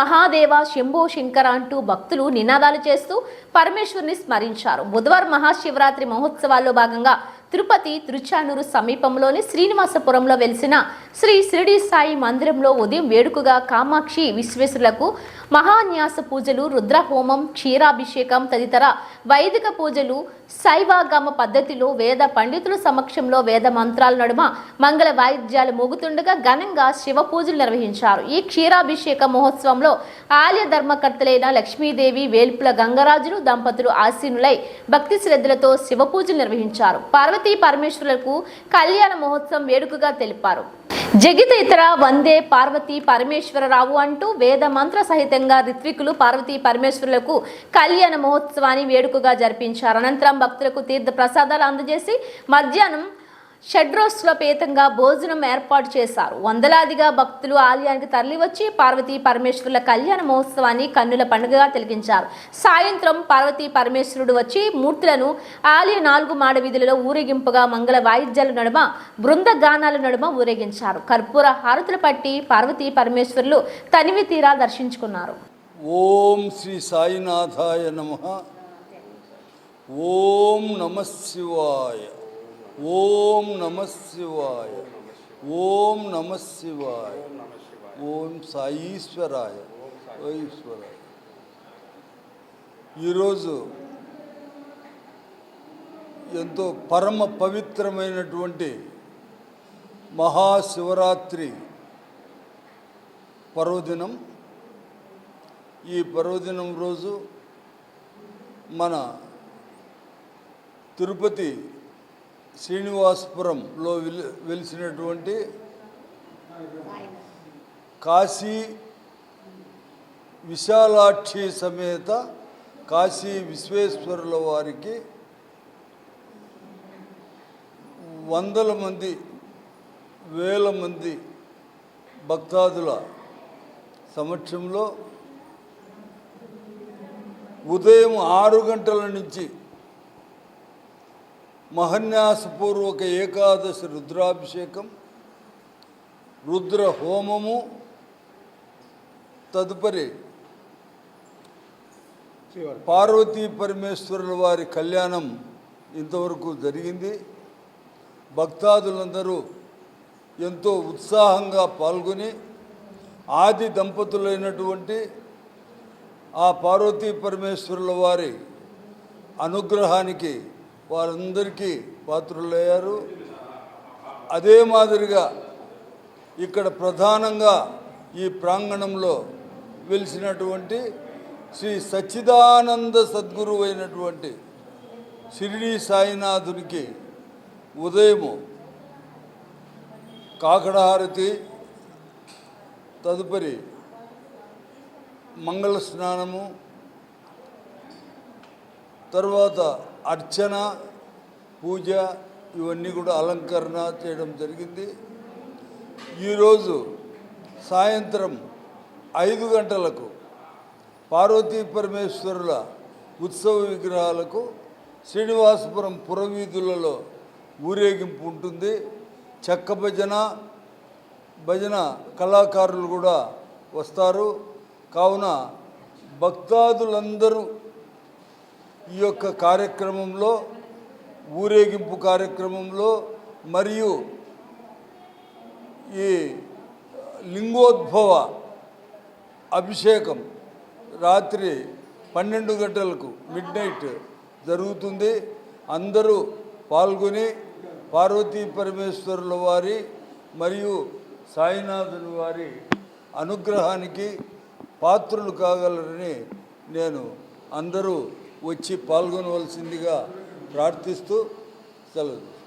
మహాదేవ శంభో శంకర అంటూ భక్తులు నినాదాలు చేస్తూ పరమేశ్వరుని స్మరించారు. బుధవారం మహాశివరాత్రి మహోత్సవాల్లో భాగంగా తిరుపతి తిరుచానూరు సమీపంలోని శ్రీనివాసపురంలో వెలిసిన శ్రీ షిరిడి సాయి మందిరంలో ఉదయం వేడుకగా కామాక్షి విశ్వేశ్వరులకు మహాన్యాస పూజలు, రుద్రహోమం, క్షీరాభిషేకం తదితర వైదిక పూజలు శైవాగమ పద్ధతిలో వేద పండితుల సమక్షంలో వేద మంత్రాల నడుమ మంగళ వాయిద్యాలు మోగుతుండగా ఘనంగా శివ పూజలు నిర్వహించారు. ఈ క్షీరాభిషేక మహోత్సవంలో ఆలయ ధర్మకర్తలైన లక్ష్మీదేవి, వేల్పుల గంగరాజులు దంపతులు ఆసీనులై భక్తి శ్రద్ధలతో శివ పూజలు నిర్వహించారు. పార్వతీ పరమేశ్వరులకు కళ్యాణ మహోత్సవం వేడుకగా తెలిపారు. జగిత ఇతర వందే పార్వతీ పరమేశ్వరరావు అంటూ వేద మంత్ర సహితంగా రిత్వికులు పార్వతీ పరమేశ్వరులకు కళ్యాణ మహోత్సవాన్ని వేడుకగా జరిపించారు. అనంతరం భక్తులకు తీర్థ ప్రసాదాలు అందజేసి మధ్యాహ్నం షడ్రోస్వపేతంగా భోజనం ఏర్పాటు చేశారు. వందలాదిగా భక్తులు ఆలయానికి తరలివచ్చి పార్వతీ పరమేశ్వరుల కళ్యాణ మహోత్సవాన్ని కన్నుల పండుగగా తిలకించారు. సాయంత్రం పార్వతీ పరమేశ్వరుడు వచ్చి మూర్తులను ఆలయ 4 మాడ వీధులలో ఊరేగింపుగా మంగళ వాయిద్యాల నడుమ బృంద గానాల నడుమ ఊరేగించారు. కర్పూర హారతులు పట్టి పార్వతీ పరమేశ్వరులు తనివి తీరా దర్శించుకున్నారు. ఓం శ్రీ సాయినాథాయ నమః. ఓం నమః శివాయ. ఓం నమః శివాయ. ఓం నమః శివాయ. ఓం సాయీశ్వరాయ. ఈశ్వరాయ. ఈరోజు ఎంతో పరమ పవిత్రమైనటువంటి మహాశివరాత్రి పర్వదినం. ఈ పర్వదినం రోజు మన తిరుపతి శ్రీనివాసపురంలో వెలిసినటువంటి కాశీ విశాలాక్షి సమేత కాశీ విశ్వేశ్వరుల వారికి వందల మంది, వేల మంది భక్తాదుల సమక్షంలో ఉదయం 6 గంటల నుంచి మహన్యాసపూర్వక ఏకాదశి రుద్రాభిషేకం, రుద్ర హోమము, తదుపరి పార్వతీ పరమేశ్వరుల వారి కళ్యాణం ఇంతవరకు జరిగింది. భక్తాదులందరూ ఎంతో ఉత్సాహంగా పాల్గొని ఆది దంపతులైనటువంటి ఆ పార్వతీ పరమేశ్వరుల వారి అనుగ్రహానికి వారందరికీ పాత్రులయ్యారు. అదే మాదిరిగా ఇక్కడ ప్రధానంగా ఈ ప్రాంగణంలో వెలిసినటువంటి శ్రీ సచ్చిదానంద సద్గురువు అయినటువంటి షిరిడి సాయినాథునికి ఉదయము కాకడహారతి, తదుపరి మంగళ స్నానము, తర్వాత అర్చన, పూజ, ఇవన్నీ కూడా అలంకరణ చేయడం జరిగింది. ఈరోజు సాయంత్రం 5 గంటలకు పార్వతీ పరమేశ్వరుల ఉత్సవ విగ్రహాలకు శ్రీనివాసపురం పురవీధులలో ఊరేగింపు ఉంటుంది. చెక్క భజన కళాకారులు కూడా వస్తారు. కావున భక్తాదులందరూ ఈ యొక్క కార్యక్రమంలో, ఊరేగింపు కార్యక్రమంలో మరియు ఈ లింగోద్భవ అభిషేకం రాత్రి 12 గంటలకు మిడ్నైట్ జరుగుతుంది. అందరూ పాల్గొని పార్వతీ పరమేశ్వరుల వారి మరియు సాయినాథుని వారి అనుగ్రహానికి పాత్రులు కాగలరని నేను అందరూ వచ్చి పాల్గొనవలసిందిగా ప్రార్థిస్తూ సెలవు.